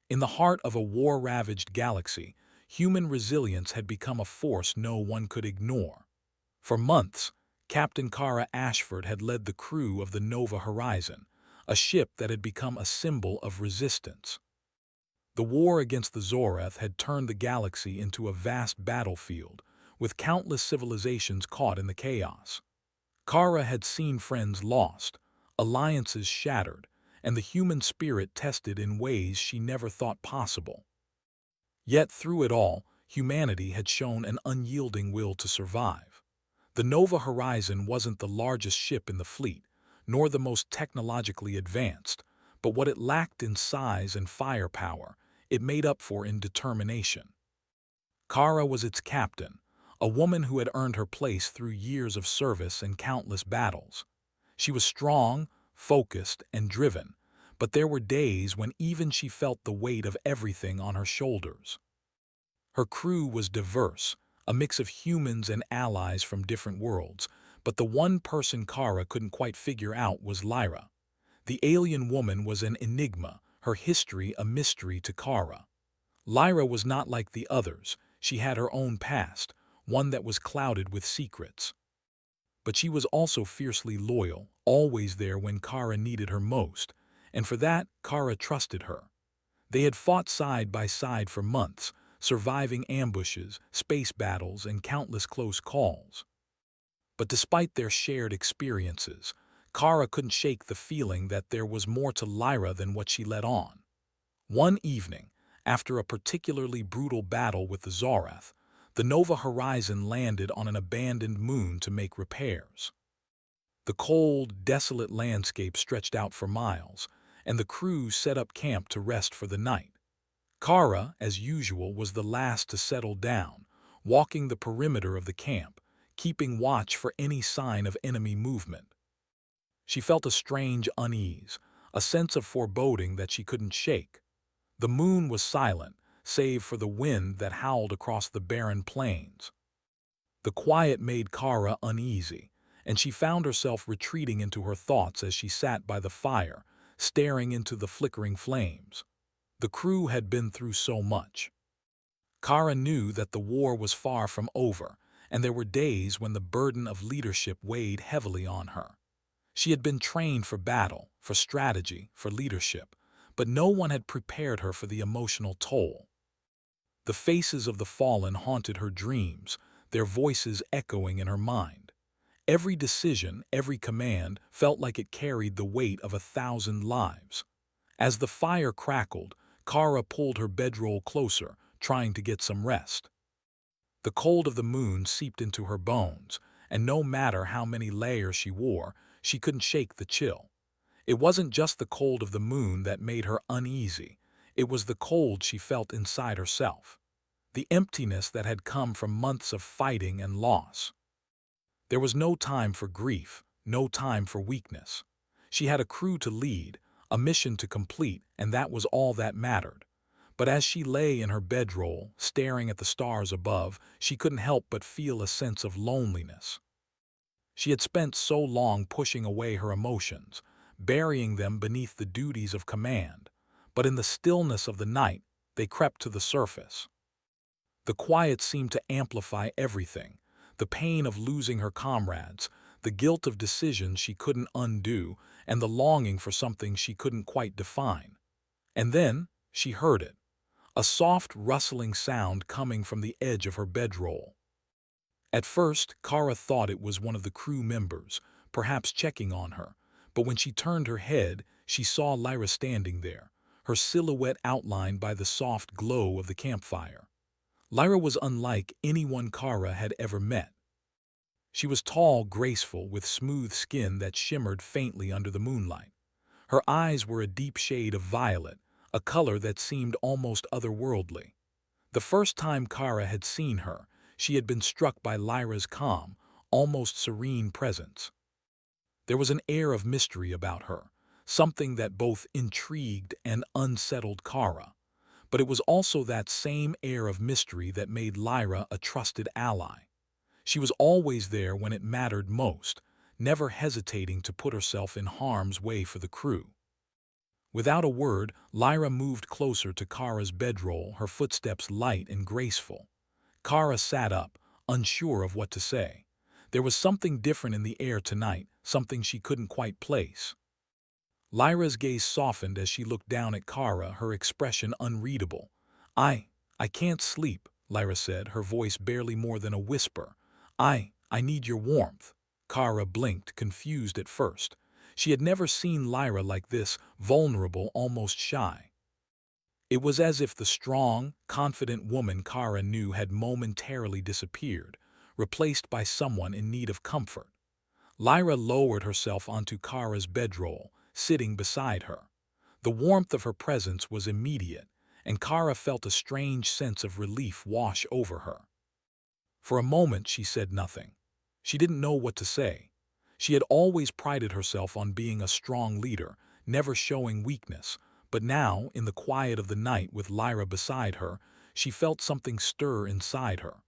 In the heart of a war-ravaged galaxy, human resilience had become a force no one could ignore. For months, Captain Kara Ashford had led the crew of the Nova Horizon, a ship that had become a symbol of resistance. The war against the Zoreth had turned the galaxy into a vast battlefield, with countless civilizations caught in the chaos. Kara had seen friends lost, alliances shattered, and the human spirit tested in ways she never thought possible. Yet through it all, humanity had shown an unyielding will to survive. The Nova Horizon wasn't the largest ship in the fleet, nor the most technologically advanced, but what it lacked in size and firepower, it made up for in determination. Kara was its captain, a woman who had earned her place through years of service and countless battles. She was strong, focused, and driven, but there were days when even she felt the weight of everything on her shoulders. Her crew was diverse, a mix of humans and allies from different worlds, but the one person Kara couldn't quite figure out was Lyra. The alien woman was an enigma, her history a mystery to Kara. Lyra was not like the others. She had her own past, one that was clouded with secrets. But she was also fiercely loyal, always there when Kara needed her most, and for that, Kara trusted her. They had fought side by side for months, surviving ambushes, space battles, and countless close calls. But despite their shared experiences, Kara couldn't shake the feeling that there was more to Lyra than what she let on. One evening, after a particularly brutal battle with the Zoreth, the Nova Horizon landed on an abandoned moon to make repairs. The cold, desolate landscape stretched out for miles, and the crew set up camp to rest for the night. Kara, as usual, was the last to settle down, walking the perimeter of the camp, keeping watch for any sign of enemy movement. She felt a strange unease, a sense of foreboding that she couldn't shake. The moon was silent, save for the wind that howled across the barren plains. The quiet made Kara uneasy, and she found herself retreating into her thoughts as she sat by the fire, staring into the flickering flames. The crew had been through so much. Kara knew that the war was far from over, and there were days when the burden of leadership weighed heavily on her. She had been trained for battle, for strategy, for leadership, but no one had prepared her for the emotional toll. The faces of the fallen haunted her dreams, their voices echoing in her mind. Every decision, every command felt like it carried the weight of 1,000 lives. As the fire crackled, Kara pulled her bedroll closer, trying to get some rest. The cold of the moon seeped into her bones, and no matter how many layers she wore, she couldn't shake the chill. It wasn't just the cold of the moon that made her uneasy. It was the cold she felt inside herself, the emptiness that had come from months of fighting and loss. There was no time for grief, no time for weakness. She had a crew to lead, a mission to complete, and that was all that mattered. But as she lay in her bedroll, staring at the stars above, she couldn't help but feel a sense of loneliness. She had spent so long pushing away her emotions, burying them beneath the duties of command, but in the stillness of the night, they crept to the surface. The quiet seemed to amplify everything, the pain of losing her comrades, the guilt of decisions she couldn't undo, and the longing for something she couldn't quite define. And then, she heard it, a soft rustling sound coming from the edge of her bedroll. At first, Kara thought it was one of the crew members, perhaps checking on her, but when she turned her head, she saw Lyra standing there, her silhouette outlined by the soft glow of the campfire. Lyra was unlike anyone Kara had ever met. She was tall, graceful, with smooth skin that shimmered faintly under the moonlight. Her eyes were a deep shade of violet, a color that seemed almost otherworldly. The first time Kara had seen her, she had been struck by Lyra's calm, almost serene presence. There was an air of mystery about her, something that both intrigued and unsettled Kara. But it was also that same air of mystery that made Lyra a trusted ally. She was always there when it mattered most, never hesitating to put herself in harm's way for the crew. Without a word, Lyra moved closer to Kara's bedroll, her footsteps light and graceful. Kara sat up, unsure of what to say. There was something different in the air tonight, something she couldn't quite place. Lyra's gaze softened as she looked down at Kara, her expression unreadable. I can't sleep, Lyra said, her voice barely more than a whisper. I need your warmth. Kara blinked, confused at first. She had never seen Lyra like this, vulnerable, almost shy. It was as if the strong, confident woman Kara knew had momentarily disappeared, replaced by someone in need of comfort. Lyra lowered herself onto Kara's bedroll, sitting beside her. The warmth of her presence was immediate, and Kara felt a strange sense of relief wash over her. For a moment she said nothing. She didn't know what to say. She had always prided herself on being a strong leader, never showing weakness, but now, in the quiet of the night with Lyra beside her, she felt something stir inside her.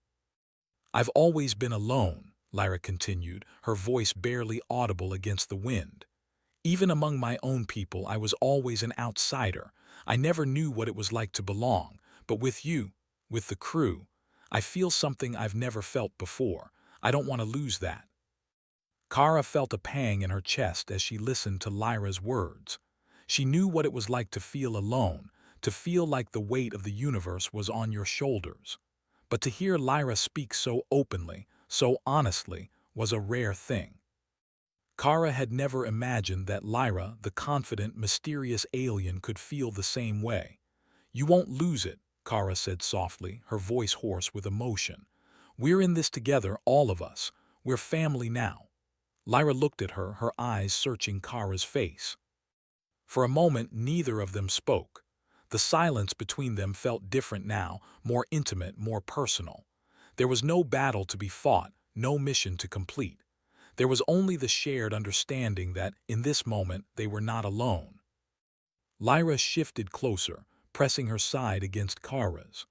I've always been alone, Lyra continued, her voice barely audible against the wind. Even among my own people, I was always an outsider. I never knew what it was like to belong, but with you, with the crew, I feel something I've never felt before. I don't want to lose that. Kara felt a pang in her chest as she listened to Lyra's words. She knew what it was like to feel alone, to feel like the weight of the universe was on your shoulders. But to hear Lyra speak so openly, so honestly, was a rare thing. Kara had never imagined that Lyra, the confident, mysterious alien, could feel the same way. You won't lose it, Kara said softly, her voice hoarse with emotion. We're in this together, all of us. We're family now. Lyra looked at her, her eyes searching Kara's face. For a moment, neither of them spoke. The silence between them felt different now, more intimate, more personal. There was no battle to be fought, no mission to complete. There was only the shared understanding that, in this moment, they were not alone. Lyra shifted closer, pressing her side against Kara's.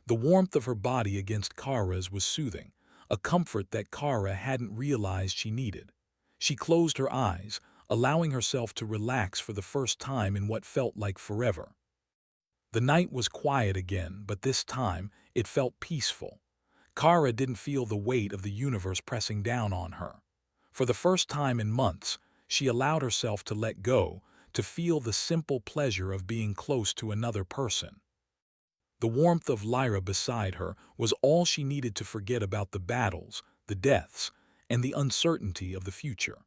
The warmth of her body against Kara's was soothing, a comfort that Kara hadn't realized she needed. She closed her eyes, allowing herself to relax for the first time in what felt like forever. The night was quiet again, but this time it felt peaceful. Kara didn't feel the weight of the universe pressing down on her. For the first time in months, she allowed herself to let go, to feel the simple pleasure of being close to another person. The warmth of Lyra beside her was all she needed to forget about the battles, the deaths, and the uncertainty of the future.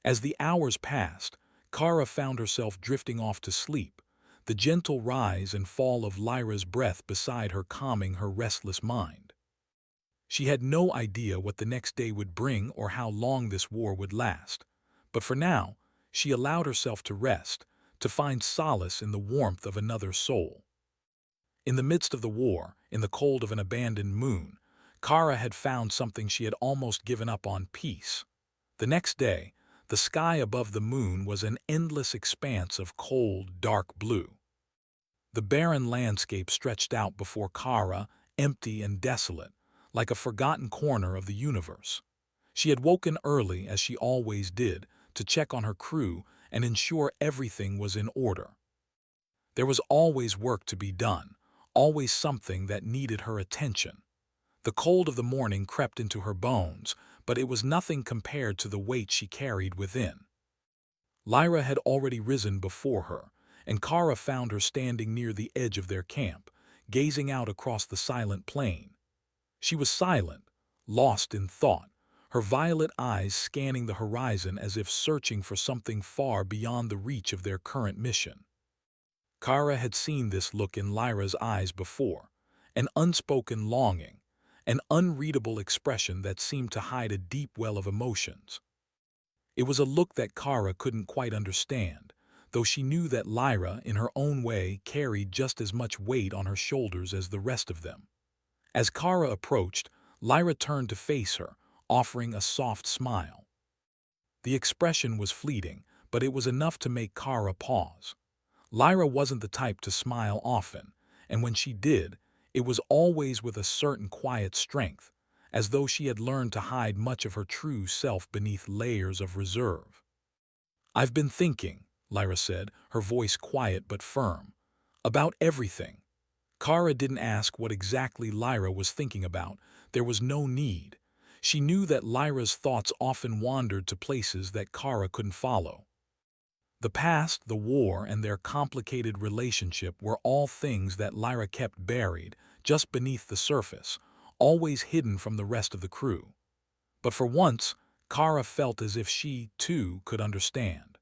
As the hours passed, Kara found herself drifting off to sleep, the gentle rise and fall of Lyra's breath beside her calming her restless mind. She had no idea what the next day would bring or how long this war would last, but for now, she allowed herself to rest, to find solace in the warmth of another soul. In the midst of the war, in the cold of an abandoned moon, Kara had found something she had almost given up on: peace. The next day, the sky above the moon was an endless expanse of cold, dark blue. The barren landscape stretched out before Kara, empty and desolate, like a forgotten corner of the universe. She had woken early, as she always did, to check on her crew and ensure everything was in order. There was always work to be done, always something that needed her attention. The cold of the morning crept into her bones, but it was nothing compared to the weight she carried within. Lyra had already risen before her, and Kara found her standing near the edge of their camp, gazing out across the silent plain. She was silent, lost in thought, her violet eyes scanning the horizon as if searching for something far beyond the reach of their current mission. Kara had seen this look in Lyra's eyes before, an unspoken longing, an unreadable expression that seemed to hide a deep well of emotions. It was a look that Kara couldn't quite understand, though she knew that Lyra, in her own way, carried just as much weight on her shoulders as the rest of them. As Kara approached, Lyra turned to face her, offering a soft smile. The expression was fleeting, but it was enough to make Kara pause. Lyra wasn't the type to smile often, and when she did, it was always with a certain quiet strength, as though she had learned to hide much of her true self beneath layers of reserve. "I've been thinking," Lyra said, her voice quiet but firm. About everything. Kara didn't ask what exactly Lyra was thinking about. There was no need. She knew that Lyra's thoughts often wandered to places that Kara couldn't follow. The past, the war, and their complicated relationship were all things that Lyra kept buried, just beneath the surface, always hidden from the rest of the crew. But for once, Kara felt as if she, too, could understand.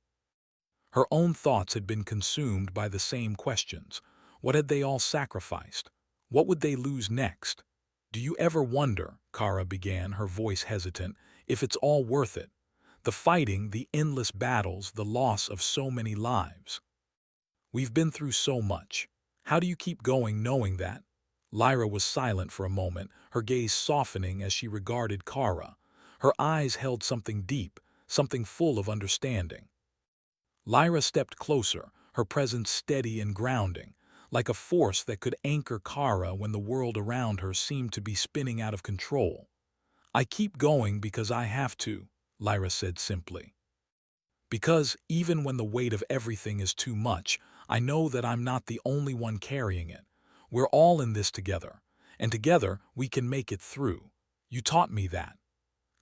Her own thoughts had been consumed by the same questions. What had they all sacrificed? What would they lose next? "Do you ever wonder," Kara began, her voice hesitant, "if it's all worth it? The fighting, the endless battles, the loss of so many lives. We've been through so much. How do you keep going knowing that?" Lyra was silent for a moment, her gaze softening as she regarded Kara. Her eyes held something deep, something full of understanding. Lyra stepped closer, her presence steady and grounding, like a force that could anchor Kara when the world around her seemed to be spinning out of control. "I keep going because I have to," Lyra said simply. "Because, even when the weight of everything is too much, I know that I'm not the only one carrying it. We're all in this together, and together we can make it through. You taught me that."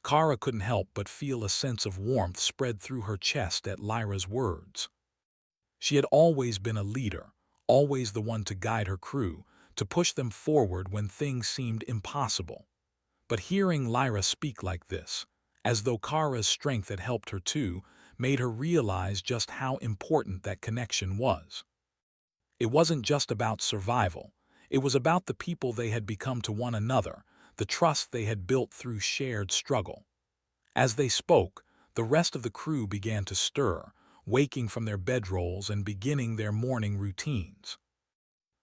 Kara couldn't help but feel a sense of warmth spread through her chest at Lyra's words. She had always been a leader, always the one to guide her crew, to push them forward when things seemed impossible. But hearing Lyra speak like this, as though Kara's strength had helped her too, made her realize just how important that connection was. It wasn't just about survival. It was about the people they had become to one another, the trust they had built through shared struggle. As they spoke, the rest of the crew began to stir, waking from their bedrolls and beginning their morning routines.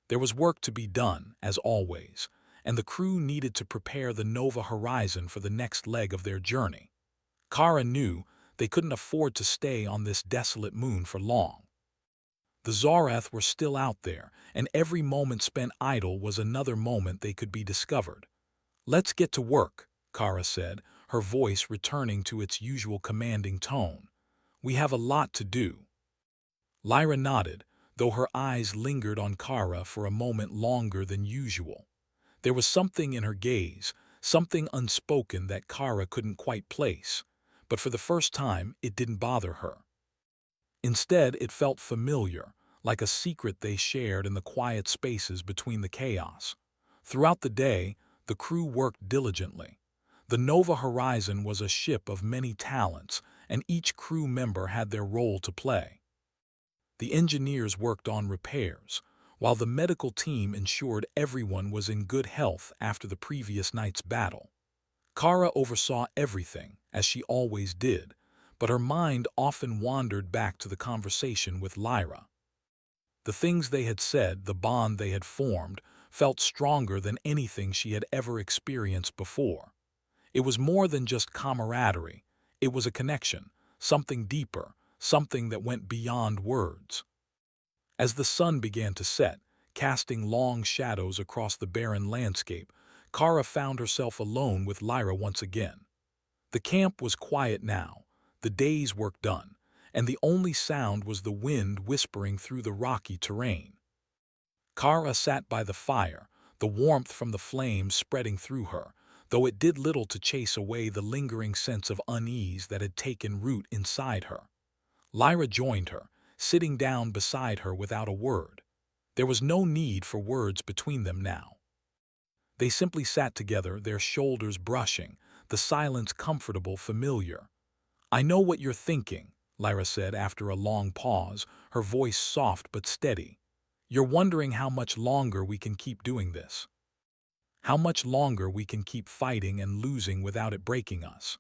There was work to be done, as always, and the crew needed to prepare the Nova Horizon for the next leg of their journey. Kara knew they couldn't afford to stay on this desolate moon for long. The Zarath were still out there, and every moment spent idle was another moment they could be discovered. "Let's get to work," Kara said, her voice returning to its usual commanding tone. "We have a lot to do." Lyra nodded, though her eyes lingered on Kara for a moment longer than usual. There was something in her gaze, something unspoken that Kara couldn't quite place, but for the first time it didn't bother her. Instead, it felt familiar, like a secret they shared in the quiet spaces between the chaos. Throughout the day, the crew worked diligently. The Nova Horizon was a ship of many talents, and each crew member had their role to play. The engineers worked on repairs, while the medical team ensured everyone was in good health after the previous night's battle. Kara oversaw everything, as she always did, but her mind often wandered back to the conversation with Lyra. The things they had said, the bond they had formed, felt stronger than anything she had ever experienced before. It was more than just camaraderie. It was a connection, something deeper, something that went beyond words. As the sun began to set, casting long shadows across the barren landscape, Kara found herself alone with Lyra once again. The camp was quiet now, the day's work done, and the only sound was the wind whispering through the rocky terrain. Kara sat by the fire, the warmth from the flames spreading through her, though it did little to chase away the lingering sense of unease that had taken root inside her. Lyra joined her, sitting down beside her without a word. There was no need for words between them now. They simply sat together, their shoulders brushing, the silence comfortable, familiar. "I know what you're thinking," Lyra said after a long pause, her voice soft but steady. "You're wondering how much longer we can keep doing this. How much longer we can keep fighting and losing without it breaking us."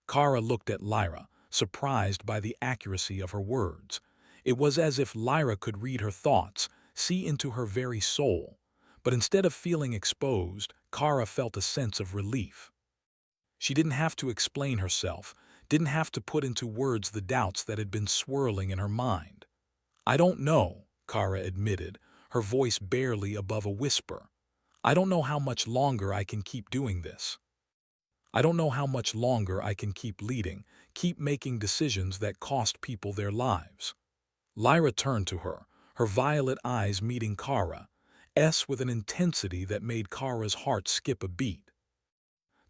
Kara looked at Lyra, surprised by the accuracy of her words. It was as if Lyra could read her thoughts, see into her very soul. But instead of feeling exposed, Kara felt a sense of relief. She didn't have to explain herself, didn't have to put into words the doubts that had been swirling in her mind. "I don't know," Kara admitted, her voice barely above a whisper. "I don't know how much longer I can keep doing this. I don't know how much longer I can keep leading, keep making decisions that cost people their lives." Lyra turned to her, her violet eyes meeting Kara's with an intensity that made Kara's heart skip a beat.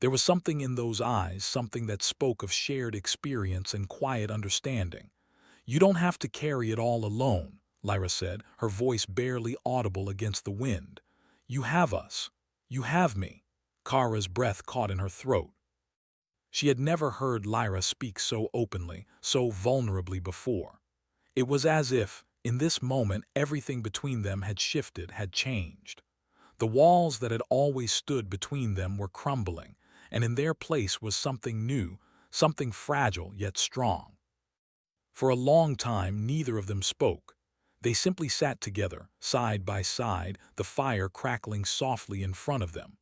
There was something in those eyes, something that spoke of shared experience and quiet understanding. "You don't have to carry it all alone," Lyra said, her voice barely audible against the wind. "You have us. You have me." Kara's breath caught in her throat. She had never heard Lyra speak so openly, so vulnerably before. It was as if, in this moment, everything between them had shifted, had changed. The walls that had always stood between them were crumbling, and in their place was something new, something fragile yet strong. For a long time, neither of them spoke. They simply sat together, side by side, the fire crackling softly in front of them.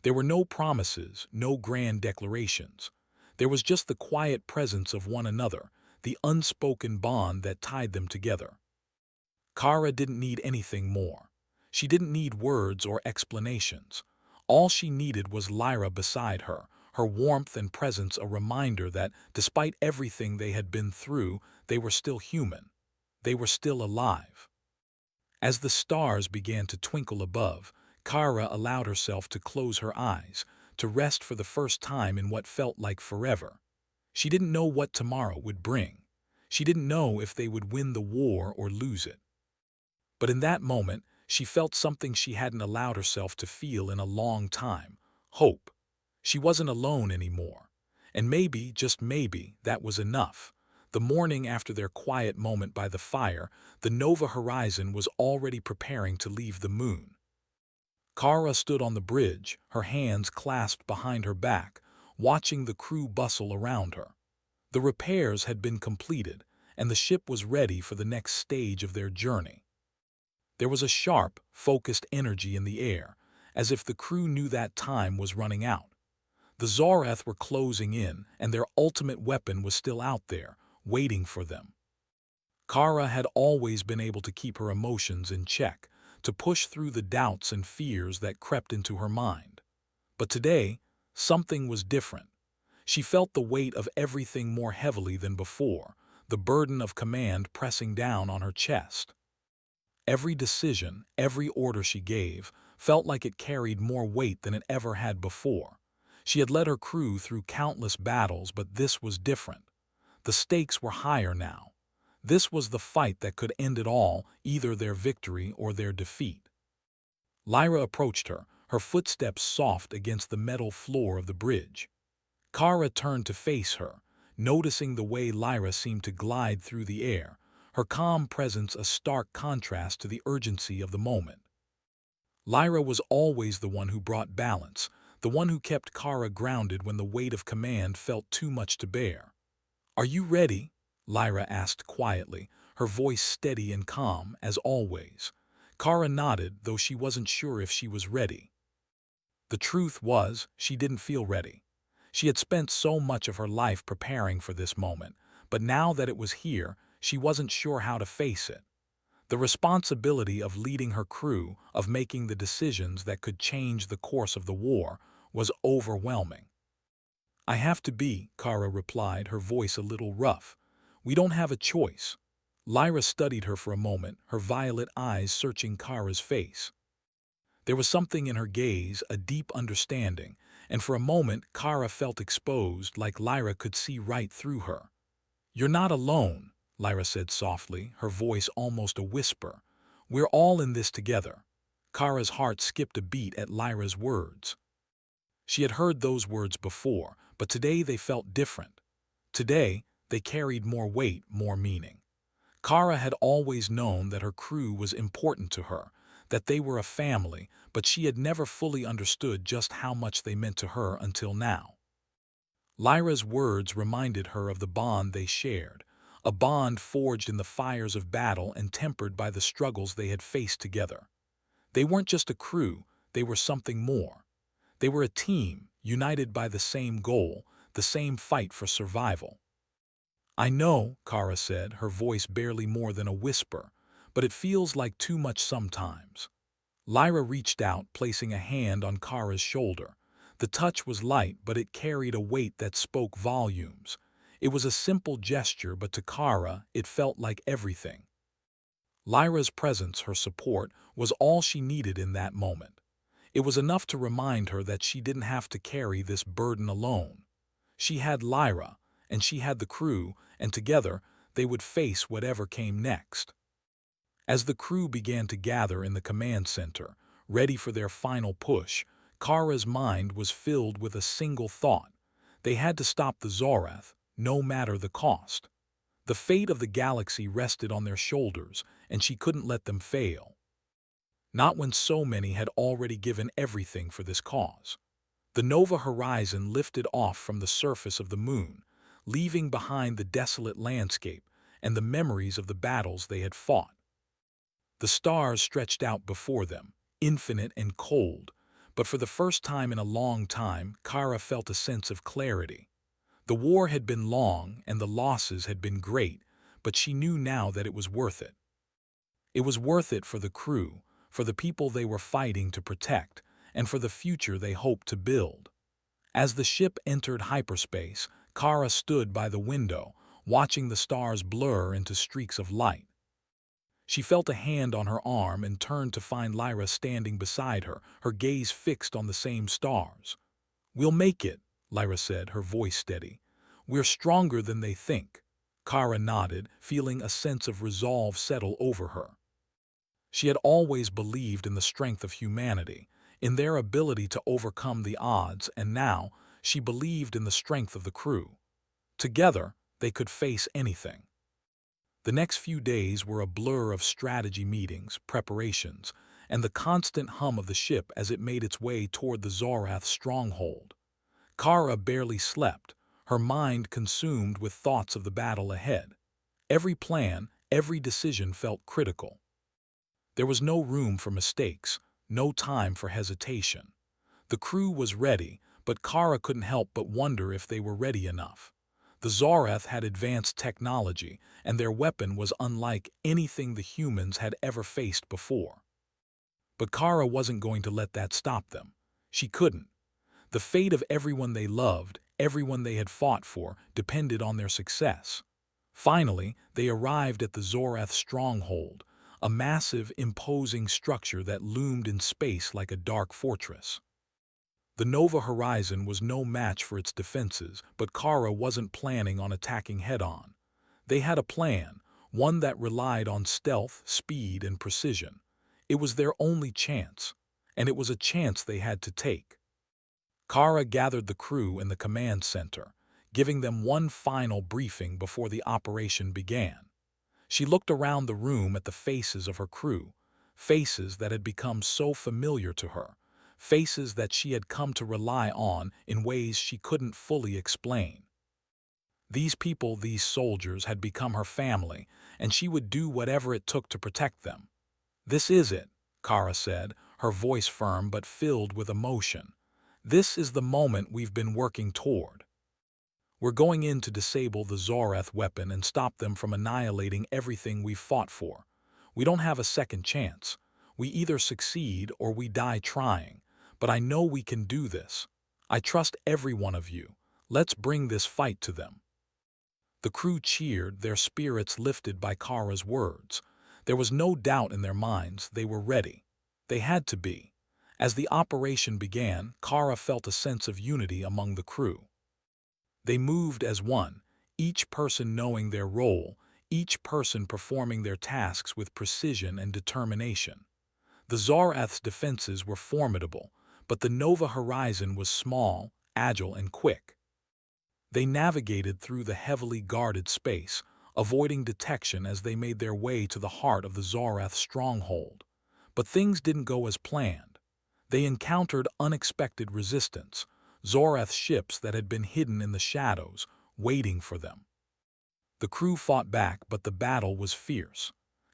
There were no promises, no grand declarations. There was just the quiet presence of one another, the unspoken bond that tied them together. Kara didn't need anything more. She didn't need words or explanations. All she needed was Lyra beside her, her warmth and presence a reminder that, despite everything they had been through, they were still human. They were still alive. As the stars began to twinkle above, Kara allowed herself to close her eyes, to rest for the first time in what felt like forever. She didn't know what tomorrow would bring. She didn't know if they would win the war or lose it. But in that moment, she felt something she hadn't allowed herself to feel in a long time: hope. She wasn't alone anymore. And maybe, just maybe, that was enough. The morning after their quiet moment by the fire, the Nova horizon was already preparing to leave the moon. Kara stood on the bridge, her hands clasped behind her back, watching the crew bustle around her. The repairs had been completed, and the ship was ready for the next stage of their journey. There was a sharp, focused energy in the air, as if the crew knew that time was running out. The Zorath were closing in, and their ultimate weapon was still out there, waiting for them. Kara had always been able to keep her emotions in check, to push through the doubts and fears that crept into her mind. But today, something was different. She felt the weight of everything more heavily than before, the burden of command pressing down on her chest. Every decision, every order she gave, felt like it carried more weight than it ever had before. She had led her crew through countless battles, but this was different. The stakes were higher now. This was the fight that could end it all, either their victory or their defeat. Lyra approached her, her footsteps soft against the metal floor of the bridge. Kara turned to face her, noticing the way Lyra seemed to glide through the air, her calm presence a stark contrast to the urgency of the moment. Lyra was always the one who brought balance, the one who kept Kara grounded when the weight of command felt too much to bear. "Are you ready?" Lyra asked quietly, her voice steady and calm, as always. Kara nodded, though she wasn't sure if she was ready. The truth was, she didn't feel ready. She had spent so much of her life preparing for this moment, but now that it was here, she wasn't sure how to face it. The responsibility of leading her crew, of making the decisions that could change the course of the war, was overwhelming. "I have to be," Kara replied, her voice a little rough. "We don't have a choice." Lyra studied her for a moment, her violet eyes searching Kara's face. There was something in her gaze, a deep understanding, and for a moment Kara felt exposed, like Lyra could see right through her. "You're not alone," Lyra said softly, her voice almost a whisper. "We're all in this together." Kara's heart skipped a beat at Lyra's words. She had heard those words before, but today they felt different. Today, they carried more weight, more meaning. Kara had always known that her crew was important to her, that they were a family, but she had never fully understood just how much they meant to her until now. Lyra's words reminded her of the bond they shared, a bond forged in the fires of battle and tempered by the struggles they had faced together. They weren't just a crew, they were something more. They were a team, united by the same goal, the same fight for survival. "I know," Kara said, her voice barely more than a whisper, "but it feels like too much sometimes." Lyra reached out, placing a hand on Kara's shoulder. The touch was light, but it carried a weight that spoke volumes. It was a simple gesture, but to Kara, it felt like everything. Lyra's presence, her support, was all she needed in that moment. It was enough to remind her that she didn't have to carry this burden alone. She had Lyra, and she had the crew, and together they would face whatever came next. As the crew began to gather in the command center, ready for their final push, Kara's mind was filled with a single thought. They had to stop the Zorath, no matter the cost. The fate of the galaxy rested on their shoulders, and she couldn't let them fail. Not when so many had already given everything for this cause. The Nova horizon lifted off from the surface of the moon, leaving behind the desolate landscape and the memories of the battles they had fought. The stars stretched out before them, infinite and cold, but for the first time in a long time, Kara felt a sense of clarity. The war had been long and the losses had been great, but she knew now that it was worth it. It was worth it for the crew, for the people they were fighting to protect, and for the future they hoped to build. As the ship entered hyperspace, Kara stood by the window, watching the stars blur into streaks of light. She felt a hand on her arm and turned to find Lyra standing beside her, her gaze fixed on the same stars. "We'll make it," Lyra said, her voice steady. "We're stronger than they think." Kara nodded, feeling a sense of resolve settle over her. She had always believed in the strength of humanity, in their ability to overcome the odds, and now she believed in the strength of the crew. Together, they could face anything. The next few days were a blur of strategy meetings, preparations, and the constant hum of the ship as it made its way toward the Zorath stronghold. Kara barely slept, her mind consumed with thoughts of the battle ahead. Every plan, every decision felt critical. There was no room for mistakes, no time for hesitation. The crew was ready, but Kara couldn't help but wonder if they were ready enough. The Zorath had advanced technology, and their weapon was unlike anything the humans had ever faced before. But Kara wasn't going to let that stop them. She couldn't. The fate of everyone they loved, everyone they had fought for, depended on their success. Finally, they arrived at the Zorath stronghold, a massive, imposing structure that loomed in space like a dark fortress. The Nova horizon was no match for its defenses, but Kara wasn't planning on attacking head-on. They had a plan, one that relied on stealth, speed, and precision. It was their only chance, and it was a chance they had to take. Kara gathered the crew in the command center, giving them one final briefing before the operation began. She looked around the room at the faces of her crew, faces that had become so familiar to her, faces that she had come to rely on in ways she couldn't fully explain. These people, these soldiers, had become her family, and she would do whatever it took to protect them. "This is it," Kara said, her voice firm but filled with emotion. "This is the moment we've been working toward. We're going in to disable the Zorath weapon and stop them from annihilating everything we've fought for. We don't have a second chance. We either succeed or we die trying. But I know we can do this. I trust every one of you. Let's bring this fight to them." The crew cheered, their spirits lifted by Kara's words. There was no doubt in their minds they were ready. They had to be. As the operation began, Kara felt a sense of unity among the crew. They moved as one, each person knowing their role, each person performing their tasks with precision and determination. The Zorath's defenses were formidable, but the Nova horizon was small, agile, and quick. They navigated through the heavily guarded space, avoiding detection as they made their way to the heart of the Zorath stronghold. But things didn't go as planned. They encountered unexpected resistance, Zorath ships that had been hidden in the shadows, waiting for them. The crew fought back, but the battle was fierce.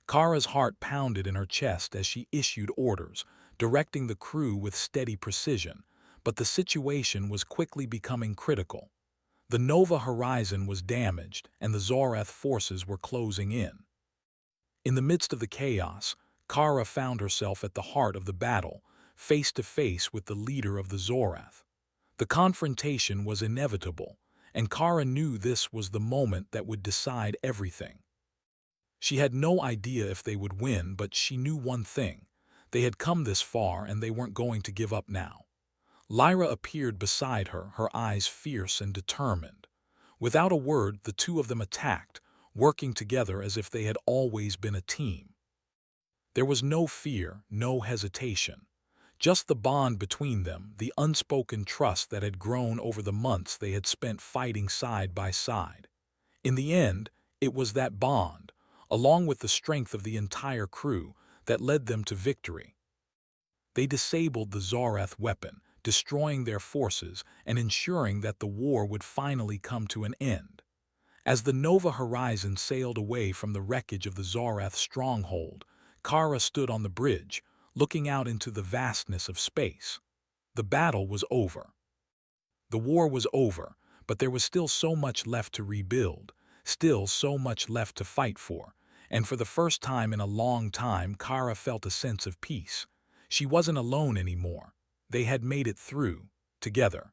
Kara's heart pounded in her chest as she issued orders, directing the crew with steady precision, but the situation was quickly becoming critical. The Nova horizon was damaged, and the Zorath forces were closing in. In the midst of the chaos, Kara found herself at the heart of the battle, face to face with the leader of the Zorath. The confrontation was inevitable, and Kara knew this was the moment that would decide everything. She had no idea if they would win, but she knew one thing. They had come this far and they weren't going to give up now. Lyra appeared beside her, her eyes fierce and determined. Without a word, the two of them attacked, working together as if they had always been a team. There was no fear, no hesitation. Just the bond between them, the unspoken trust that had grown over the months they had spent fighting side by side. In the end, it was that bond, along with the strength of the entire crew, that led them to victory. They disabled the Zarath weapon, destroying their forces and ensuring that the war would finally come to an end. As the Nova Horizon sailed away from the wreckage of the Zarath stronghold, Kara stood on the bridge, looking out into the vastness of space. The battle was over. The war was over, but there was still so much left to rebuild, still so much left to fight for, and for the first time in a long time Kara felt a sense of peace. She wasn't alone anymore. They had made it through, together.